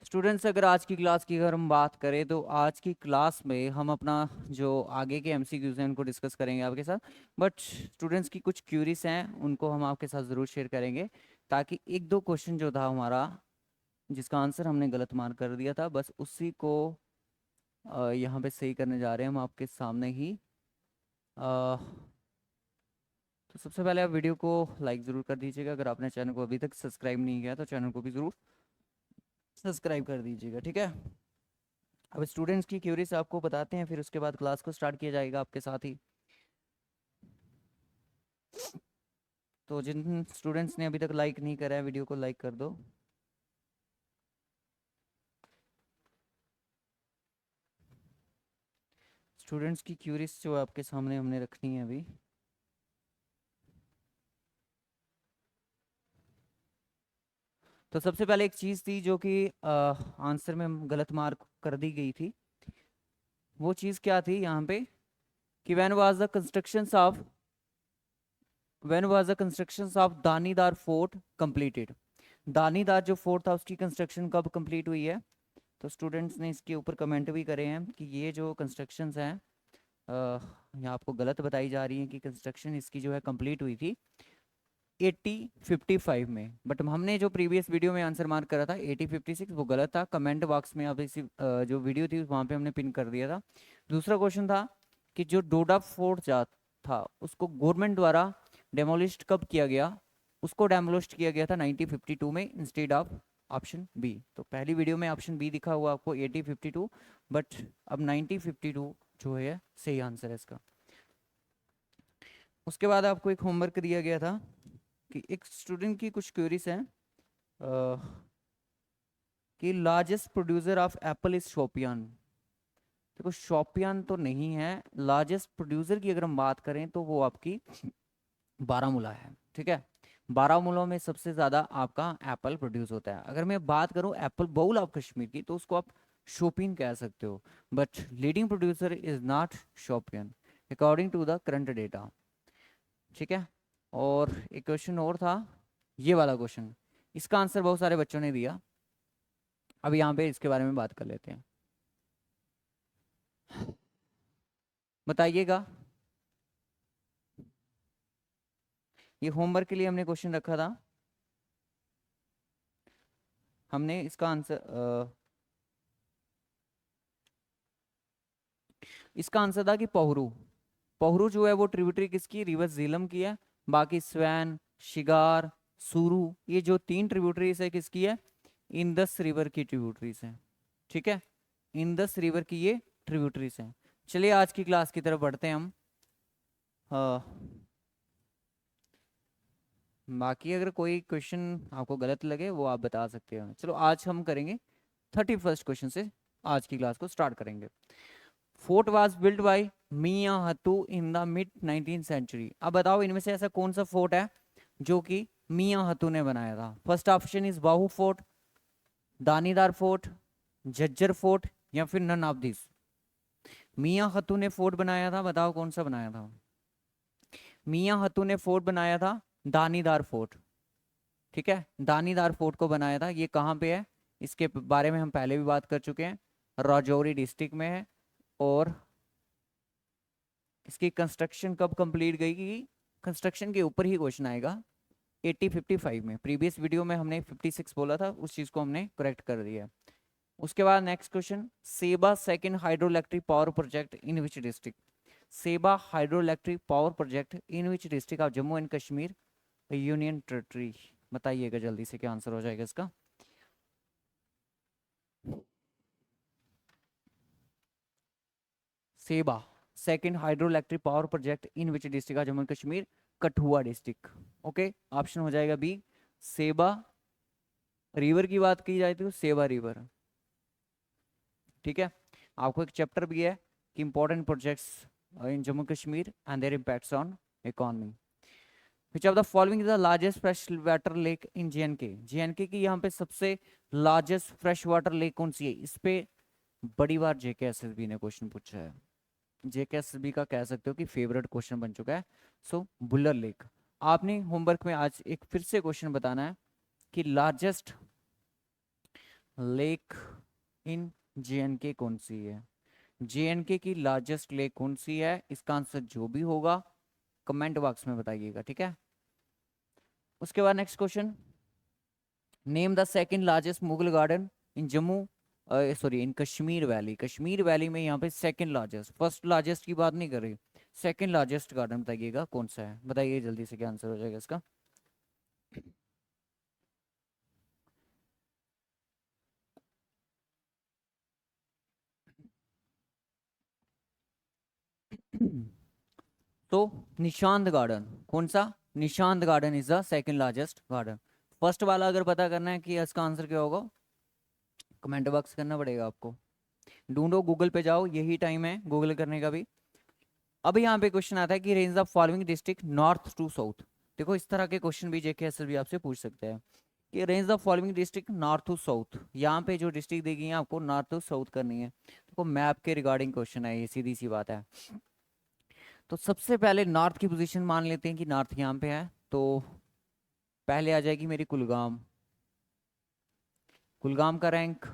Students, अगर आज की क्लास की अगर हम बात करें तो आज की क्लास में हम अपना जो आगे के एमसीक्यूज हैं उनको डिस्कस करेंगे आपके साथ। बट स्टूडेंट्स की कुछ क्यूरीज हैं उनको हम आपके साथ ज़रूर शेयर करेंगे, ताकि एक दो क्वेश्चन जो था हमारा जिसका आंसर हमने गलत मार्क कर दिया था, बस उसी को यहाँ पे सही करने जा रहे हैं हम आपके सामने ही। अ, तो सबसे पहले आप वीडियो को लाइक ज़रूर कर दीजिएगा। अगर आपने चैनल को अभी तक सब्सक्राइब नहीं किया तो चैनल को भी ज़रूर सब्सक्राइब कर दीजिएगा, ठीक है। अब स्टूडेंट्स की क्यूरीज आपको बताते हैं, फिर उसके बाद क्लास को स्टार्ट किया जाएगा आपके साथ ही। तो जिन स्टूडेंट्स ने अभी तक लाइक नहीं करा है वीडियो को लाइक कर दो। स्टूडेंट्स की क्यूरीज जो आपके सामने हमने रखनी है अभी। तो सबसे पहले एक चीज़ थी जो कि आंसर में गलत मार्क कर दी गई थी। वो चीज़ क्या थी यहाँ पे कि when was the constructions of Danidar fort completed. Danidar जो फोर्ट था उसकी कंस्ट्रक्शन कब कंप्लीट हुई है? तो स्टूडेंट्स ने इसके ऊपर कमेंट भी करे हैं कि ये जो कंस्ट्रक्शंस हैं यहाँ आपको गलत बताई जा रही है कि कंस्ट्रक्शन इसकी जो है कंप्लीट हुई थी 8055 में। बट हमने जो प्रीवियस वीडियो में आंसर मार्क करा था 8056, वो गलत था। कमेंट बॉक्स में आप इसी जो वीडियो थी वहाँ पे हमने पिन कर दिया था। दूसरा क्वेश्चन था कि जो डोडा फोर्ट जा था उसको गवर्नमेंट द्वारा डेमोलिश कब किया गया? उसको डेमोलिश किया गया था 1952 में इंस्टेड ऑफ ऑप्शन बी। तो पहली वीडियो में ऑप्शन बी दिखा हुआ आपको 8052, बट अब 1952 जो है सही आंसर है इसका। उसके बाद आपको एक होमवर्क दिया गया था कि एक स्टूडेंट की कुछ क्वेरीज हैं कि largest producer of Apple is Shopian. देखो शोपियान तो नहीं है, लार्जेस्ट प्रोड्यूसर की अगर हम बात करें तो वो आपकी बारामूला है, ठीक है। बारामूला में सबसे ज़्यादा आपका एप्पल प्रोड्यूस होता है। अगर मैं बात करूं एप्पल बाउल ऑफ कश्मीर की तो उसको आप शोपियन कह सकते हो, but leading producer is not Shopian according to the current data, ठीक है। और एक क्वेश्चन और था, ये वाला क्वेश्चन, इसका आंसर बहुत सारे बच्चों ने दिया। अब यहाँ पे इसके बारे में बात कर लेते हैं। बताइएगा, ये होमवर्क के लिए हमने क्वेश्चन रखा था। हमने इसका आंसर इसका आंसर था कि पोहरू। पोहरू जो है वो ट्रिब्यूटरी किसकी? रिवर झेलम की है। बाकी स्वैन, शिगार, सुरू, ये जो तीन ट्रिब्यूटरीज है किसकी है? इंदस रिवर की ट्रिब्यूटरीज हैं, ठीक है। इंदस रिवर की ये ट्रिब्यूटरीज हैं। चलिए आज की क्लास की तरफ बढ़ते हैं हम। हाँ, बाकी अगर कोई क्वेश्चन आपको गलत लगे वो आप बता सकते हो। चलो आज हम करेंगे 31st क्वेश्चन से, आज की क्लास को स्टार्ट करेंगे। Fort was build by Mian Hattu in the mid 19th century. अब बताओ इनमें से ऐसा कौन सा फोर्ट है जो कि मियां हत्तू ने बनाया था? First option is Bahu fort, Danidar fort, Jhajjar fort, या फिर none of this. Mian Hattu ने फोर्ट बनाया था, बताओ कौन सा बनाया था? मियां हत्तू ने फोर्ट बनाया था दानीदार फोर्ट, ठीक है। दानीदार फोर्ट को बनाया था, ये कहाँ पे है? इसके बारे में हम पहले भी बात कर चुके हैं, राजौरी डिस्ट्रिक्ट में है। और इसकी कंस्ट्रक्शन कब कंप्लीट गई कि कंस्ट्रक्शन के ऊपर ही क्वेश्चन आएगा 8055 में। प्रीवियस वीडियो में हमने 56 बोला था, उस चीज़ को हमने करेक्ट कर दिया। उसके बाद next question, Sewa second hydro electric power project in which district? Sewa hydro electric power project in which district of Jammu and Kashmir union territory? बताइएगा जल्दी से क्या आंसर हो जाएगा इसका। Sewa second hydro electric power project in which district of Jammu and Kashmir? Kathua district. Okay, option हो जाएगा B सेबा। रिवर की बात की जाए तो सेवा रिवर, ठीक है। आपको एक चैप्टर भी है कि important projects in Jammu Kashmir and their impacts on economy. Which of the following is the largest fresh water lake in JNK? JNK की यहाँ पे सबसे लार्जेस्ट फ्रेश वाटर लेक कौन सी है? इस पे बड़ी बार जेकेएसएसबी ने क्वेश्चन पूछा है। जेकेएसएसबी का कह सकते हो कि फेवरेट क्वेश्चन बन चुका है। सो बुलर लेक। आपने होमवर्क में आज एक फिर से क्वेश्चन बताना है कि लार्जेस्ट लेक इन जेएनके कौन सी है? जेएनके की लार्जेस्ट लेक कौन सी है? इसका आंसर जो भी होगा कमेंट बॉक्स में बताइएगा, ठीक है। उसके बाद next question, name the second largest Mughal garden in Jammu, sorry in Kashmir valley. Kashmir valley में यहाँ पे सेकंड लार्जेस्ट, फर्स्ट लार्जेस्ट की बात नहीं कर रही, सेकंड लार्जेस्ट गार्डन बताइएगा कौन सा है, बताइए जल्दी से क्या आंसर हो जाएगा इसका। तो निशांत गार्डन, कौन सा? Nishant garden is the second largest garden. First वाला अगर पता करना है कि इसका आंसर क्या होगा, कमेंट बॉक्स करना पड़ेगा आपको। ढूंढो, गूगल पे जाओ, यही टाइम है गूगल करने का भी। अब यहाँ पे क्वेश्चन आता है कि range the following district north to south. देखो इस तरह के क्वेश्चन भी जेके एसएसबी आपसे पूछ सकते हैं कि range the following district north to south. यहाँ पे जो डिस्ट्रिक्ट दी गई है आपको नॉर्थ टू साउथ करनी है। देखो मैप के रिगार्डिंग क्वेश्चन है, ये सीधी सी बात है। तो सबसे पहले नॉर्थ की पोजीशन मान लेते हैं कि नॉर्थ यहाँ पे है, तो पहले आ जाएगी मेरी कुलगाम। कुलगाम का रैंक,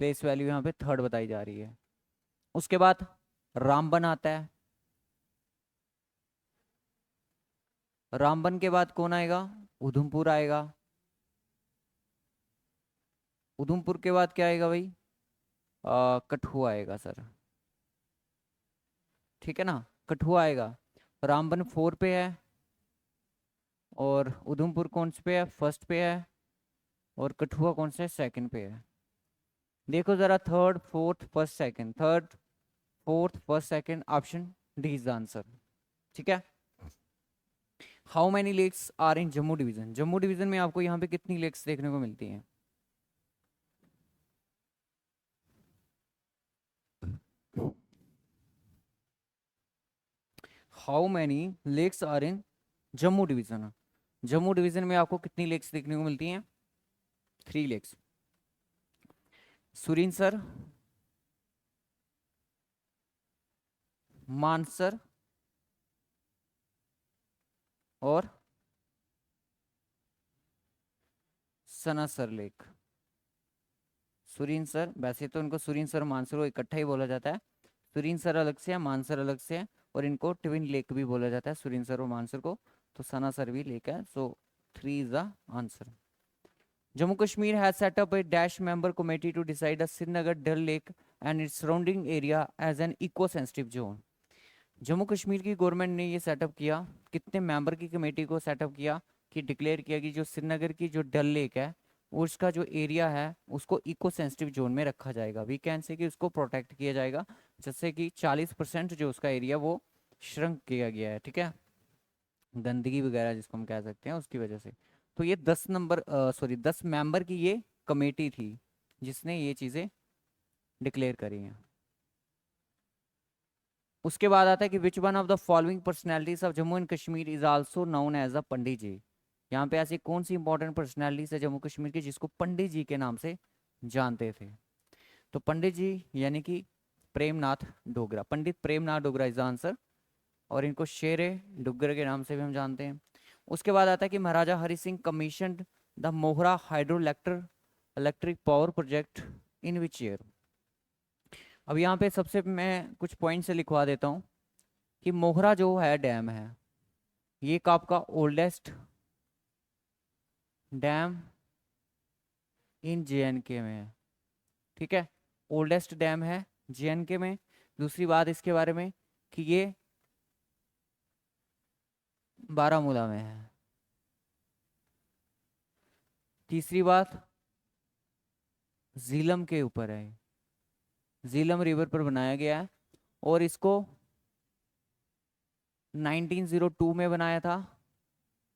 प्लेस वैल्यू यहाँ पे थर्ड बताई जा रही है। उसके बाद रामबन आता है। रामबन के बाद कौन आएगा? उधमपुर आएगा। उधमपुर के बाद क्या आएगा भाई? कठुआ आएगा सर, ठीक है ना, कठुआ आएगा। रामबन फोर पे है, और उधमपुर कौन से पे है? फर्स्ट पे है। और कठुआ कौन से? सेकंड पे है। देखो जरा, third fourth first second, third fourth first second, option D is the answer, ठीक है। How many lakes are in Jammu division? Jammu division में आपको यहाँ पे कितनी लेक्स देखने को मिलती हैं? How many lakes are in Jammu division? Jammu division में आपको कितनी लेक्स देखने को मिलती हैं? 3 लेक्स। सुरिनसर, मानसर, और सनासर लेक। सुरिनसर, वैसे तो इनको सुरिनसर और मानसर को इकट्ठा ही बोला जाता है। सुरिनसर अलग से है, मानसर अलग से है, और इनको ट्विन लेक भी बोला जाता है सुरिनसर और मानसर को। तो सनासर भी लेक है, सो 3 is the answer. Jammu Kashmir has set up a dash member committee to decide a Srinagar Dal Lake and its surrounding area as an eco-sensitive zone. Jammu Kashmir की गवर्नमेंट ने ये सेटअप किया, कितने मेंबर की कमेटी को setup किया कि declare किया कि जो श्रीनगर की जो डल लेक है उसका जो एरिया है उसको इको सेंसिटिव जोन में रखा जाएगा। वी कैन से कि उसको प्रोटेक्ट किया जाएगा, जैसे कि 40% जो उसका एरिया वो श्रंक किया गया है, ठीक है, गंदगी वगैरह जिसको हम कह सकते हैं उसकी वजह से। तो ये 10 नंबर, सॉरी 10 मेंबर की ये कमेटी थी जिसने ये चीज़ें डिक्लेयर करी हैं। उसके बाद आता है कि which one of the following personalities of Jammu and Kashmir is also known as a Pandit ji. यहाँ पे ऐसी कौन सी इंपॉर्टेंट पर्सनैलिटीज है जम्मू कश्मीर की जिसको पंडित जी के नाम से जानते थे? तो पंडित जी यानी कि Premnath Dogra, Pandit Premnath Dogra is the answer, और इनको शेर डुग्गर के नाम से भी हम जानते हैं। उसके बाद आता है कि Maharaja Hari Singh commission the Mohra hydro electric power project in which year. अब यहाँ पे सबसे मैं कुछ पॉइंट से लिखवा देता हूँ कि मोहरा जो है डैम है, ये एक आपका ओल्डेस्ट डैम इन जेएनके में है, ठीक है, ओल्डेस्ट डैम है जेएनके में। दूसरी बात इसके बारे में कि ये बारामूला में है। तीसरी बात, झीलम के ऊपर है, झीलम रिवर पर बनाया गया है, और इसको 1902 में बनाया था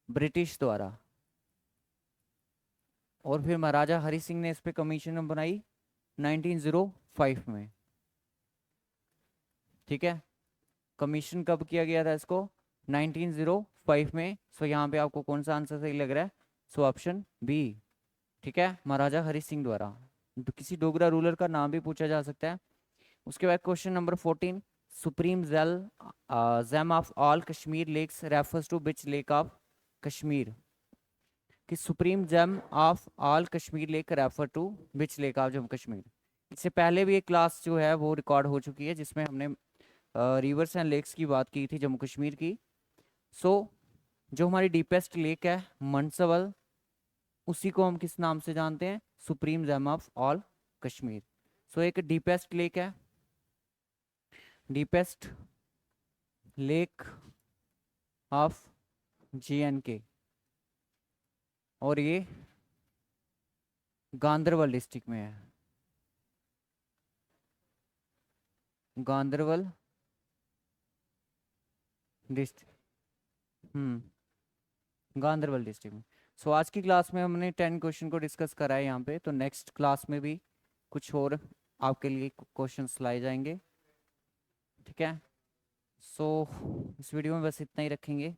ब्रिटिश द्वारा, और फिर महाराजा हरि सिंह ने इस पे कमीशन बनाई 1905 में, ठीक है। कमीशन कब किया गया था इसको? 1905 में। सो यहाँ पे आपको कौन सा आंसर सही लग रहा है? सो ऑप्शन बी, ठीक है, महाराजा हरि सिंह द्वारा। तो किसी डोगरा रूलर का नाम भी पूछा जा सकता है। उसके बाद question number 14, supreme gem of all Kashmir lakes refers to which lake of Kashmir? कि supreme gem of all Kashmir lake refer to which lake of Jammu Kashmir. इससे पहले भी एक क्लास जो है वो रिकॉर्ड हो चुकी है जिसमें हमने रिवर्स एंड लेक्स की बात की थी जम्मू कश्मीर की। सो जो हमारी डीपेस्ट लेक है मनसवल, उसी को हम किस नाम से जानते हैं, supreme gem of all Kashmir. So एक डीपेस्ट लेक है, डीपेस्ट लेक ऑफ JNK, और ये गांदरबल डिस्ट्रिक्ट में है, गांदरबल डिस्ट्रिक्ट, गांदरबल डिस्ट्रिक्ट में। सो आज की क्लास में हमने 10 क्वेश्चन को डिस्कस करा है यहाँ पे, तो नेक्स्ट क्लास में भी कुछ और आपके लिए क्वेश्चंस लाए जाएंगे, ठीक है। सो इस वीडियो में बस इतना ही रखेंगे।